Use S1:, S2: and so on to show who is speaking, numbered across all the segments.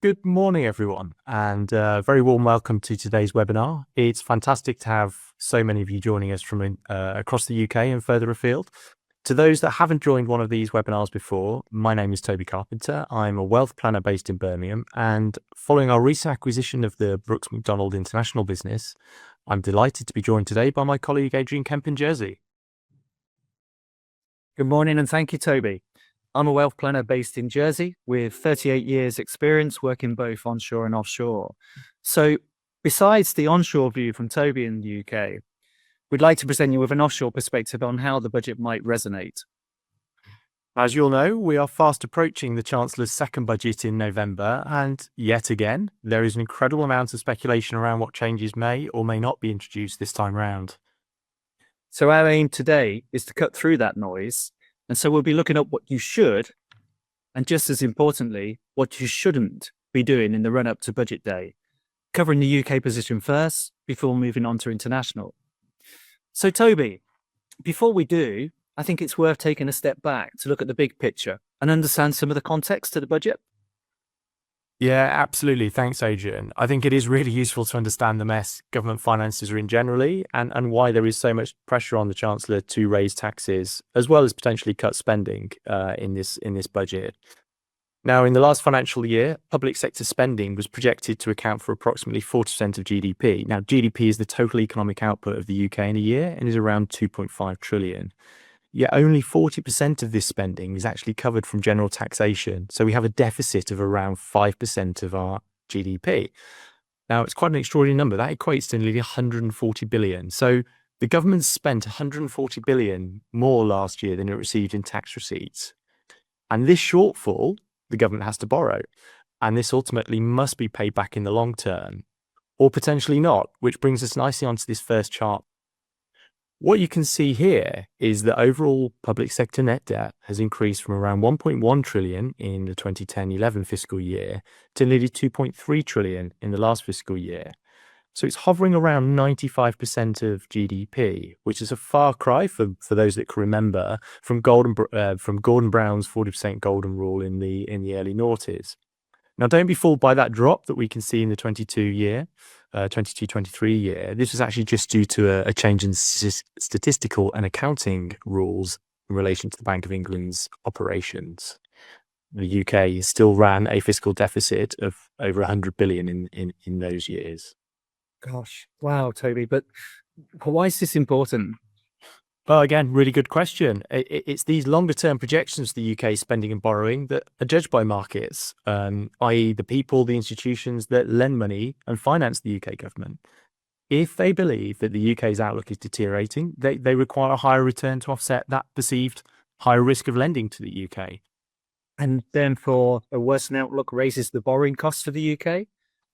S1: Good morning, everyone, and very warm welcome to today's webinar. It's fantastic to have so many of you joining us from across the UK and further afield. To those that haven't joined one of these webinars before, my name is Toby Carpenter. I'm a wealth planner based in Birmingham, and following our recent acquisition of the Brooks Macdonald International business, I'm delighted to be joined today by my colleague Adrian Kemp in Jersey.
S2: Good morning and thank you, Toby. I'm a wealth planner based in Jersey with 38 years experience working both onshore and offshore. So besides the onshore view from Toby in the UK, we'd like to present you with an offshore perspective on how the budget might resonate.
S1: As you'll know, we are fast approaching the Chancellor's second budget in November, and yet again, there is an incredible amount of speculation around what changes may or may not be introduced this time round.
S2: So our aim today is to cut through that noise. And so we'll be looking at what you should, and just as importantly, what you shouldn't be doing in the run-up to budget day, covering the UK position first before moving on to international. So Toby, before we do, I think it's worth taking a step back to look at the big picture and understand some of the context to the budget.
S1: Yeah, absolutely. Thanks, Adrian. I think it is really useful to understand the mess government finances are in generally and why there is so much pressure on the Chancellor to raise taxes as well as potentially cut spending in this budget. Now, in the last financial year, public sector spending was projected to account for approximately 40% of GDP. Now, GDP is the total economic output of the UK in a year and is around 2.5 trillion. Yet only 40% of this spending is actually covered from general taxation. So we have a deficit of around 5% of our GDP. Now, it's quite an extraordinary number. That equates to nearly 140 billion. So the government spent 140 billion more last year than it received in tax receipts. And this shortfall, the government has to borrow. And this ultimately must be paid back in the long term, or potentially not, which brings us nicely onto this first chart. What you can see here is that overall public sector net debt has increased from around 1.1 trillion in the 2010-11 fiscal year to nearly 2.3 trillion in the last fiscal year. So it's hovering around 95% of GDP, which is a far cry for those that can remember from Gordon Brown's 40% golden rule in the early noughties. Now, don't be fooled by that drop that we can see in the 22-23 year. This was actually just due to a change in statistical and accounting rules in relation to the Bank of England's operations. The UK still ran a fiscal deficit of over 100 billion in those years.
S2: Gosh, wow, Toby, but why is this important?
S1: Well, again, really good question. It's these longer term projections of the UK spending and borrowing that are judged by markets, i.e. the people, the institutions that lend money and finance the UK government. If they believe that the UK's outlook is deteriorating, they require a higher return to offset that perceived higher risk of lending to the UK.
S2: And therefore, a worsening outlook raises the borrowing costs for the UK.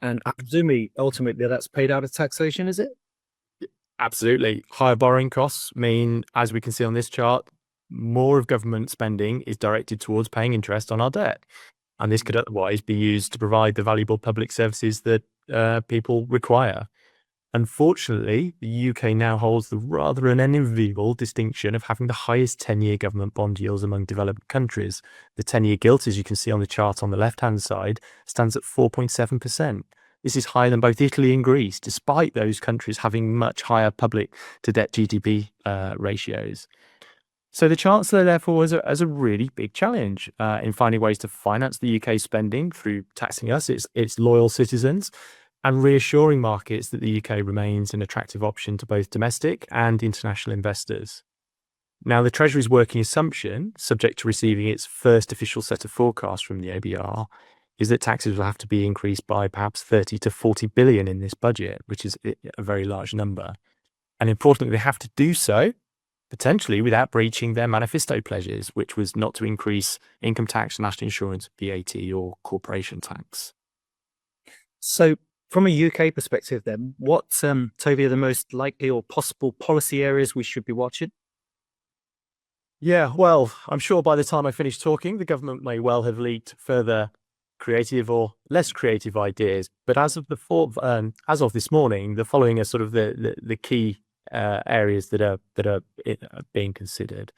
S2: And I presume ultimately that's paid out of taxation, is it?
S1: Absolutely. Higher borrowing costs mean, as we can see on this chart, more of government spending is directed towards paying interest on our debt. And this could otherwise be used to provide the valuable public services that people require. Unfortunately, the UK now holds the rather unenviable distinction of having the highest 10-year government bond yields among developed countries. The 10-year gilt, as you can see on the chart on the left-hand side, stands at 4.7%. This is higher than both Italy and Greece, despite those countries having much higher public to debt GDP ratios. So the Chancellor, therefore, has a really big challenge in finding ways to finance the UK spending through taxing us, its loyal citizens, and reassuring markets that the UK remains an attractive option to both domestic and international investors. Now, the Treasury's working assumption, subject to receiving its first official set of forecasts from the ABR, is that taxes will have to be increased by perhaps 30 to 40 billion in this budget, which is a very large number. And importantly, they have to do so potentially without breaching their manifesto pledges, which was not to increase income tax, national insurance, VAT, or corporation tax.
S2: So from a UK perspective then, what, Toby, are the most likely or possible policy areas we should be watching?
S1: Yeah, well, I'm sure by the time I finish talking, the government may well have leaked further creative or less creative ideas. But as of this morning, the following are sort of the key areas that are being considered.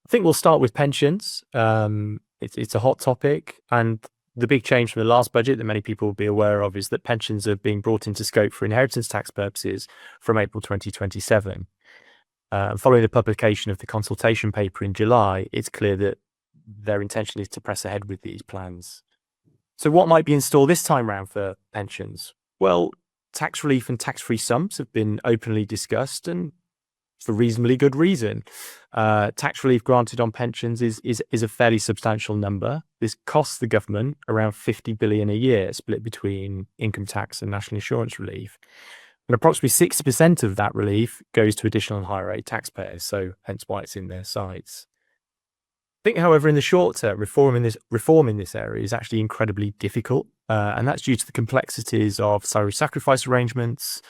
S1: I think we'll start with pensions. It's a hot topic, and The big change from the last budget that many people will be aware of is that pensions are being brought into scope for inheritance tax purposes from April 2027. Following the publication of the consultation paper in July, it's clear that their intention is to press ahead with these plans. So what might be in store this time round for pensions? Well, tax relief and tax-free sums have been openly discussed, and for reasonably good reason. Tax relief granted on pensions is a fairly substantial number. This costs the government around 50 billion a year, split between income tax and national insurance relief. And approximately 60% of that relief goes to additional and higher rate taxpayers, so hence why it's in their sights. I think, however, in the short term, reform in this area is actually incredibly difficult, and that's due to the complexities of salary sacrifice arrangements,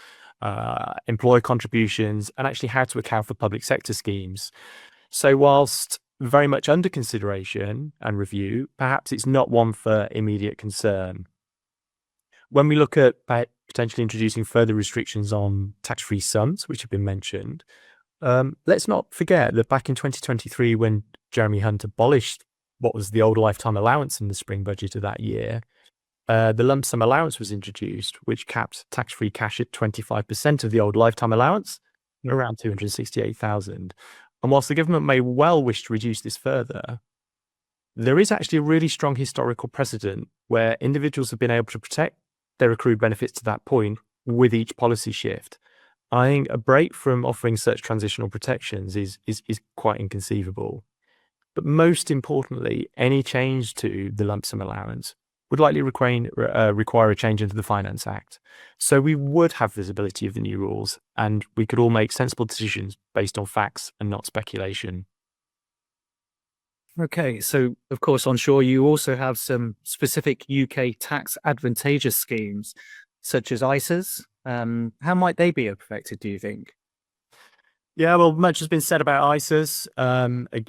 S1: employer contributions, and actually how to account for public sector schemes. So whilst very much under consideration and review, perhaps it's not one for immediate concern. When we look at potentially introducing further restrictions on tax-free sums, which have been mentioned, let's not forget that back in 2023, when Jeremy Hunt abolished what was the old lifetime allowance in the spring budget of that year, the lump sum allowance was introduced, which capped tax-free cash at 25% of the old lifetime allowance, around 268,000. And whilst the government may well wish to reduce this further, there is actually a really strong historical precedent where individuals have been able to protect their accrued benefits to that point with each policy shift. I think a break from offering such transitional protections is quite inconceivable. But most importantly, any change to the lump sum allowance would likely require a change into the Finance Act. So we would have visibility of the new rules, and we could all make sensible decisions based on facts and not speculation.
S2: Okay, so of course, onshore, you also have some specific UK tax advantageous schemes, such as ISAs. How might they be affected, do you think?
S1: Yeah, well, much has been said about ISAs.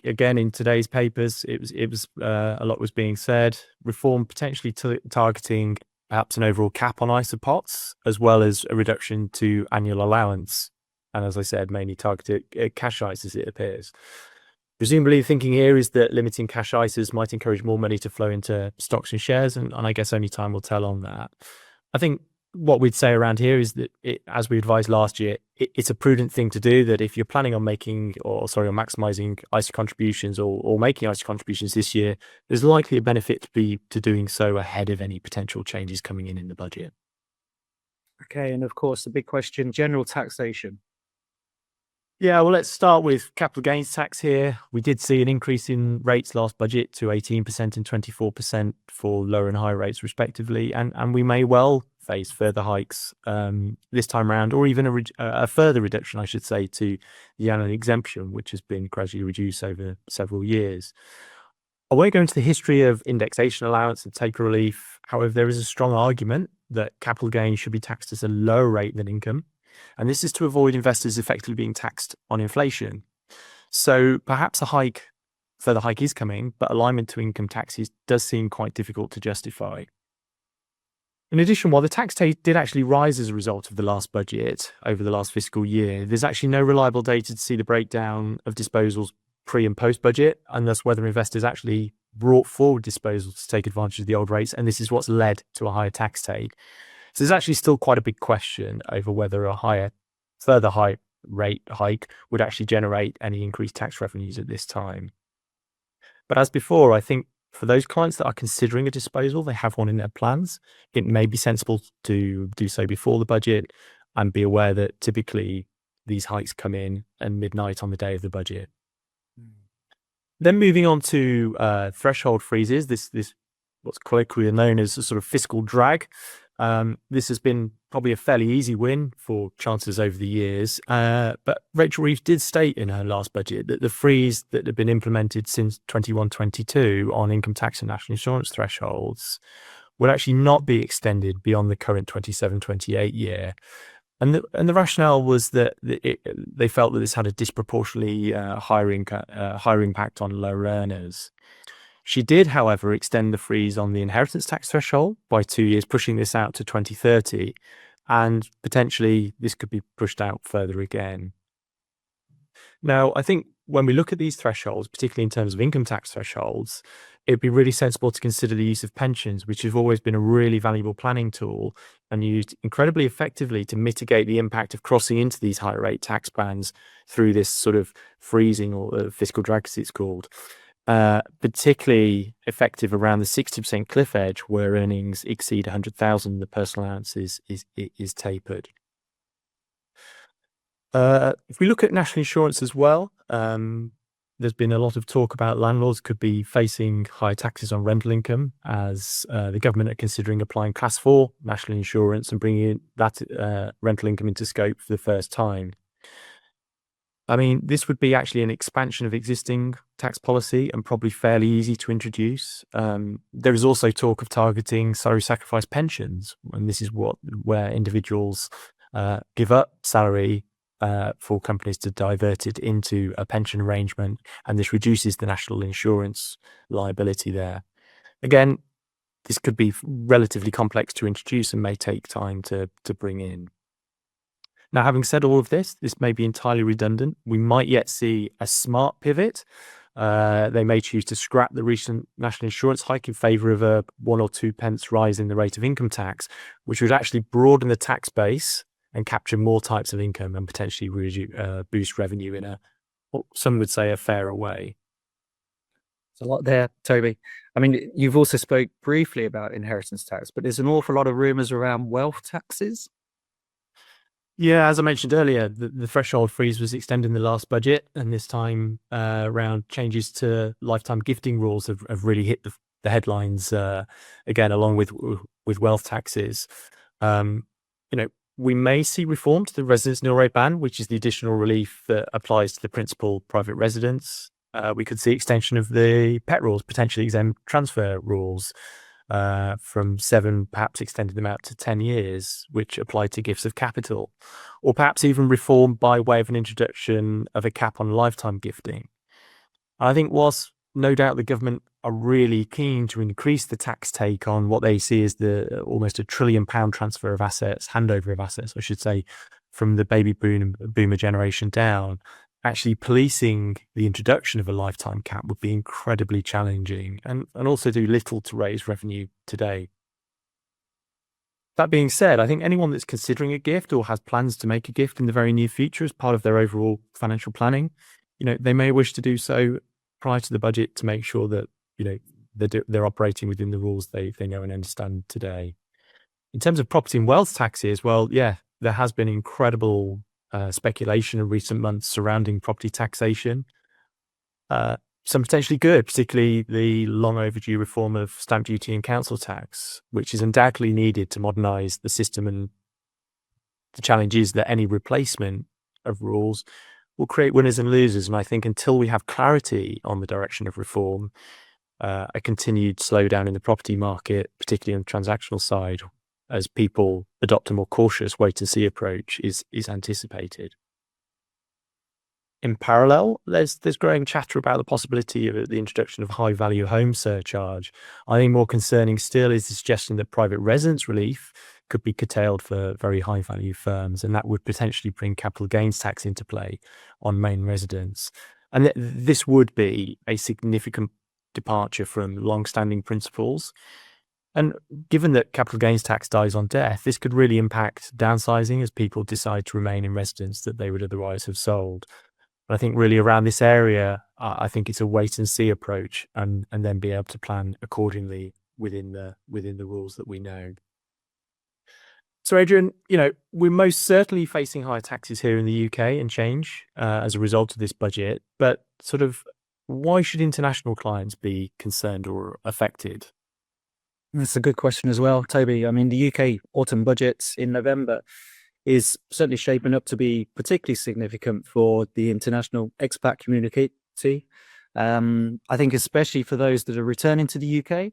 S1: Again, in today's papers, it was a lot was being said. Reform potentially targeting perhaps an overall cap on ISA pots, as well as a reduction to annual allowance. And as I said, mainly targeted at cash ISAs, it appears. Presumably, the thinking here is that limiting cash ISAs might encourage more money to flow into stocks and shares, and I guess only time will tell on that. I think what we'd say around here is that, as we advised last year, it's a prudent thing to do, that if you're planning on maximizing ISA contributions or making ISA contributions this year, there's likely a benefit to doing so ahead of any potential changes coming in the budget.
S2: Okay, and of course, the big question, general taxation.
S1: Yeah, well, let's start with capital gains tax here. We did see an increase in rates last budget to 18% and 24% for lower and higher rates respectively, and we may well face further hikes this time around, or even a further reduction, I should say, to the annual exemption, which has been gradually reduced over several years. I won't go into the history of indexation allowance and taker relief. However, there is a strong argument that capital gains should be taxed at a lower rate than income. And this is to avoid investors effectively being taxed on inflation. So perhaps further hike is coming, but alignment to income taxes does seem quite difficult to justify. In addition, while the tax rate did actually rise as a result of the last budget over the last fiscal year, there's actually no reliable data to see the breakdown of disposals pre and post budget, and thus whether investors actually brought forward disposals to take advantage of the old rates, and this is what's led to a higher tax take. So there's actually still quite a big question over whether a further high rate hike would actually generate any increased tax revenues at this time. But as before, I think for those clients that are considering a disposal, they have one in their plans. It may be sensible to do so before the budget and be aware that typically these hikes come in at midnight on the day of the budget. Then moving on to threshold freezes, this what's colloquially known as a sort of fiscal drag. This has been probably a fairly easy win for chancellors over the years, but Rachel Reeves did state in her last budget that the freeze that had been implemented since 21-22 on income tax and national insurance thresholds would actually not be extended beyond the current 27-28 year. And the rationale was that they felt that this had a disproportionately higher impact on lower earners. She did, however, extend the freeze on the inheritance tax threshold by 2 years, pushing this out to 2030, and potentially this could be pushed out further again. Now, I think when we look at these thresholds, particularly in terms of income tax thresholds, it'd be really sensible to consider the use of pensions, which have always been a really valuable planning tool and used incredibly effectively to mitigate the impact of crossing into these higher rate tax bands through this sort of freezing or fiscal drag, as it's called. Particularly effective around the 60% cliff edge where earnings exceed 100,000, the personal allowance is tapered. If we look at national insurance as well, there's been a lot of talk about landlords could be facing high taxes on rental income as the government are considering applying Class 4 national insurance and bringing that rental income into scope for the first time. I mean, this would be actually an expansion of existing tax policy and probably fairly easy to introduce. There is also talk of targeting salary sacrifice pensions, and this is where individuals give up salary for companies to divert it into a pension arrangement, and this reduces the national insurance liability there. Again, this could be relatively complex to introduce and may take time to bring in. Now, having said all of this may be entirely redundant. We might yet see a smart pivot. They may choose to scrap the recent national insurance hike in favour of a 1 or 2 pence rise in the rate of income tax, which would actually broaden the tax base and capture more types of income and potentially boost revenue in what some would say, a fairer way.
S2: There's a lot there, Toby. I mean, you've also spoke briefly about inheritance tax, but there's an awful lot of rumours around wealth taxes.
S1: Yeah, as I mentioned earlier, the threshold freeze was extended in the last budget, and this time around changes to lifetime gifting rules have really hit the headlines again, along with wealth taxes. We may see reform to the residence nil rate ban, which is the additional relief that applies to the principal private residence. We could see extension of the pet rules, potentially exempt transfer rules. From 7, perhaps extending them out to 10 years, which apply to gifts of capital, or perhaps even reform by way of an introduction of a cap on lifetime gifting. I think whilst no doubt the government are really keen to increase the tax take on what they see as the almost £1 trillion transfer of assets, handover of assets, I should say, from the baby boomer generation down, actually policing the introduction of a lifetime cap would be incredibly challenging and also do little to raise revenue today. That being said, I think anyone that's considering a gift or has plans to make a gift in the very near future as part of their overall financial planning, they may wish to do so prior to the budget to make sure that, they're operating within the rules they know and understand today. In terms of property and wealth taxes, well, yeah, there has been incredible speculation in recent months surrounding property taxation. Some potentially good, particularly the long overdue reform of stamp duty and council tax, which is undoubtedly needed to modernise the system. And the challenge is that any replacement of rules will create winners and losers. And I think until we have clarity on the direction of reform, a continued slowdown in the property market, particularly on the transactional side, as people adopt a more cautious wait-and-see approach, is anticipated. In parallel, there's growing chatter about the possibility of the introduction of high-value home surcharge. I think more concerning still is the suggestion that private residence relief could be curtailed for very high-value firms, and that would potentially bring capital gains tax into play on main residents. And this would be a significant departure from long-standing principles. And given that capital gains tax dies on death, this could really impact downsizing as people decide to remain in residence that they would otherwise have sold. But I think really around this area, I think it's a wait and see approach and then be able to plan accordingly within the rules that we know. So Adrian, we're most certainly facing higher taxes here in the UK and change as a result of this budget, but sort of why should international clients be concerned or affected?
S2: That's a good question as well, Toby. I mean, the UK autumn budget in November is certainly shaping up to be particularly significant for the international expat community. I think especially for those that are returning to the UK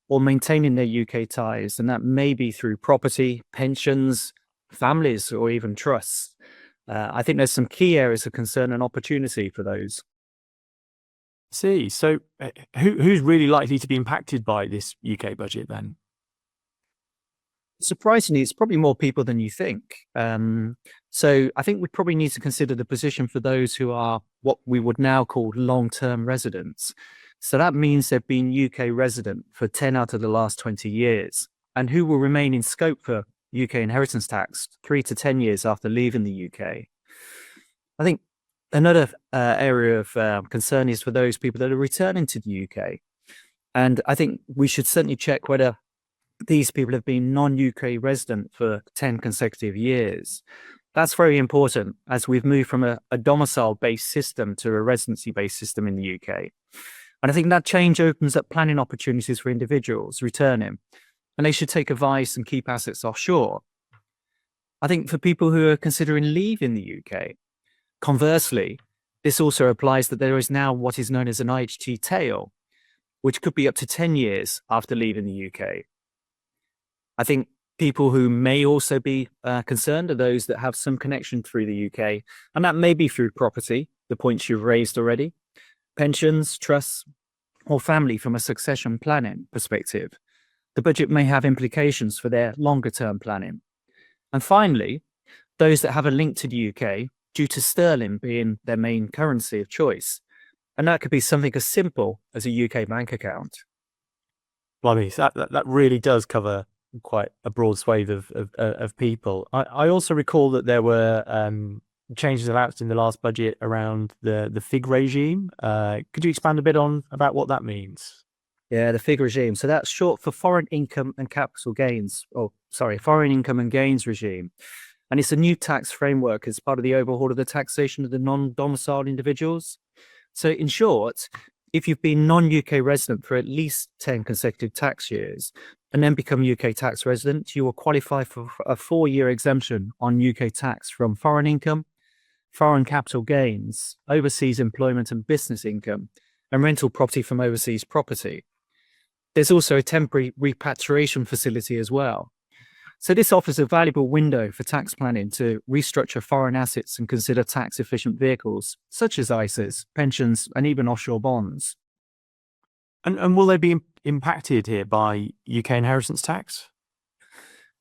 S2: or maintaining their UK ties, and that may be through property, pensions, families, or even trusts. I think there's some key areas of concern and opportunity for those.
S1: See, so who's really likely to be impacted by this UK budget then?
S2: Surprisingly, it's probably more people than you think. So I think we probably need to consider the position for those who are what we would now call long-term residents. So that means they've been UK resident for 10 out of the last 20 years and who will remain in scope for UK inheritance tax 3 to 10 years after leaving the UK. I think another area of concern is for those people that are returning to the UK. And I think we should certainly check whether these people have been non-UK resident for 10 consecutive years. That's very important as we've moved from a domicile-based system to a residency-based system in the UK. And I think that change opens up planning opportunities for individuals returning, and they should take advice and keep assets offshore. I think for people who are considering leaving the UK, conversely, this also applies that there is now what is known as an IHT tail, which could be up to 10 years after leaving the UK. I think people who may also be concerned are those that have some connection through the UK, and that may be through property, the points you've raised already, pensions, trusts, or family from a succession planning perspective. The budget may have implications for their longer term planning. And finally, those that have a link to the UK due to sterling being their main currency of choice. And that could be something as simple as a UK bank account.
S1: Blimey, so that really does cover quite a broad swathe of people. I also recall that there were changes announced in the last budget around the FIG regime. Could you expand a bit on about what that means?
S2: Yeah, the FIG regime. So that's short for foreign income and capital gains. Foreign income and gains regime. And it's a new tax framework as part of the overhaul of the taxation of the non-domiciled individuals. So in short, if you've been non-UK resident for at least 10 consecutive tax years and then become UK tax resident, you will qualify for a 4-year exemption on UK tax from foreign income, foreign capital gains, overseas employment and business income, and rental property from overseas property. There's also a temporary repatriation facility as well. So this offers a valuable window for tax planning to restructure foreign assets and consider tax-efficient vehicles, such as ISAs, pensions, and even offshore bonds.
S1: And will they be impacted here by UK inheritance tax?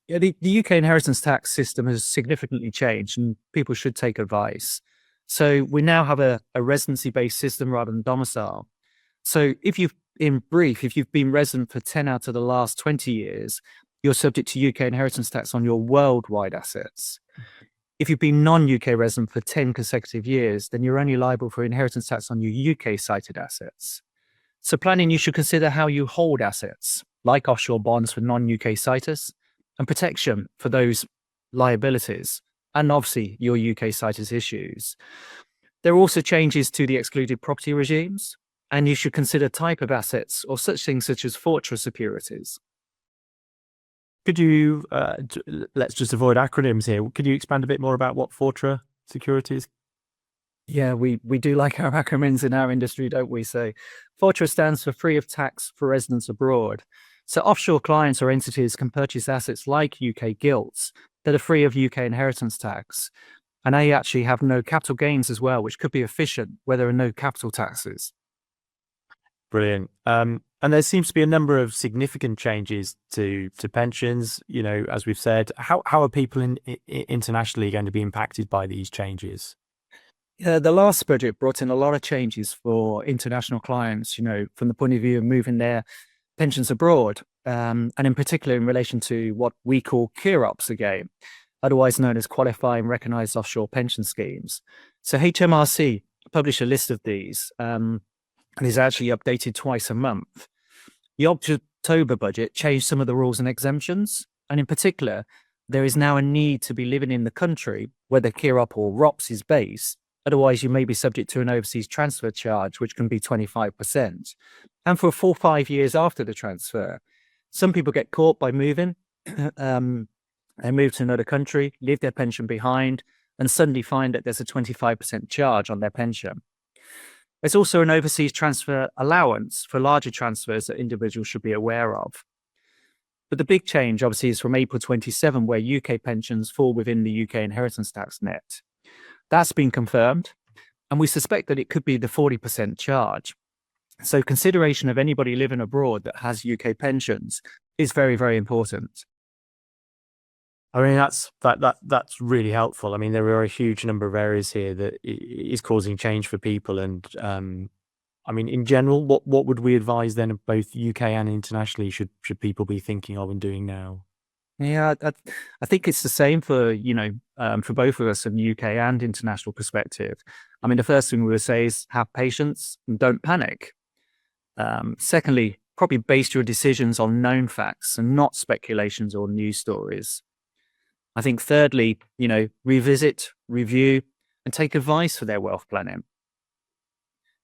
S2: Yeah, the UK inheritance tax system has significantly changed, and people should take advice. So we now have a residency-based system rather than domicile. So if you've been resident for 10 out of the last 20 years, you're subject to UK inheritance tax on your worldwide assets. If you've been non-UK resident for 10 consecutive years, then you're only liable for inheritance tax on your UK-cited assets. So planning, you should consider how you hold assets, like offshore bonds for non-UK citers, and protection for those liabilities, and obviously your UK citers issues. There are also changes to the excluded property regimes, and you should consider type of assets or such things such as fortress securities.
S1: Could you, let's just avoid acronyms here. Could you expand a bit more about what Fortra securities?
S2: Yeah, we do like our acronyms in our industry, don't we? So Fortra stands for free of tax for residents abroad. So offshore clients or entities can purchase assets like UK gilts that are free of UK inheritance tax. And they actually have no capital gains as well, which could be efficient where there are no capital taxes.
S1: Brilliant. And there seems to be a number of significant changes to pensions. You know, as we've said, how are people internationally going to be impacted by these changes?
S2: Yeah, the last budget brought in a lot of changes for international clients, you know, from the point of view of moving their pensions abroad, and in particular in relation to what we call KIROPs again, otherwise known as qualifying recognised offshore pension schemes. So HMRC published a list of these, and is actually updated twice a month. The October budget changed some of the rules and exemptions, and in particular, there is now a need to be living in the country where the KIROP or ROPS is based. Otherwise, you may be subject to an overseas transfer charge, which can be 25%. And for a full 5 years after the transfer, some people get caught by moving. They move to another country, leave their pension behind, and suddenly find that there's a 25% charge on their pension. There's also an overseas transfer allowance for larger transfers that individuals should be aware of. But the big change, obviously, is from April 27, where UK pensions fall within the UK inheritance tax net. That's been confirmed, and we suspect that it could be the 40% charge. So consideration of anybody living abroad that has UK pensions is very, very important.
S1: I mean, that's really helpful. I mean, there are a huge number of areas here that is causing change for people, and I mean, in general, what would we advise then, both UK and internationally, should people be thinking of and doing now?
S2: Yeah, I think it's the same for, for both of us from UK and international perspective. I mean, the first thing we would say is have patience and don't panic. Secondly, probably base your decisions on known facts and not speculations or news stories. I think thirdly, revisit, review, and take advice for their wealth planning.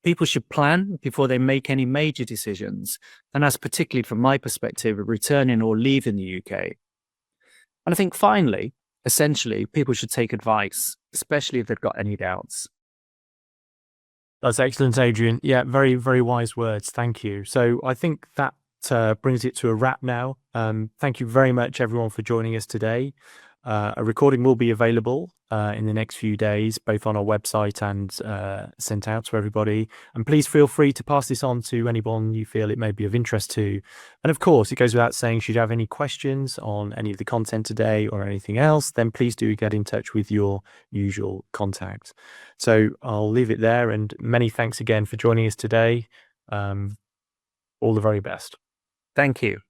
S2: People should plan before they make any major decisions. And that's particularly from my perspective of returning or leaving the UK. And I think finally, essentially, people should take advice, especially if they've got any doubts.
S1: That's excellent, Adrian. Yeah, very, very wise words. Thank you. So I think that brings it to a wrap now. Thank you very much, everyone, for joining us today. A recording will be available in the next few days, both on our website and sent out to everybody. And please feel free to pass this on to anyone you feel it may be of interest to. And of course, it goes without saying, should you have any questions on any of the content today or anything else, then please do get in touch with your usual contact. So I'll leave it there, and many thanks again for joining us today. All the very best.
S2: Thank you.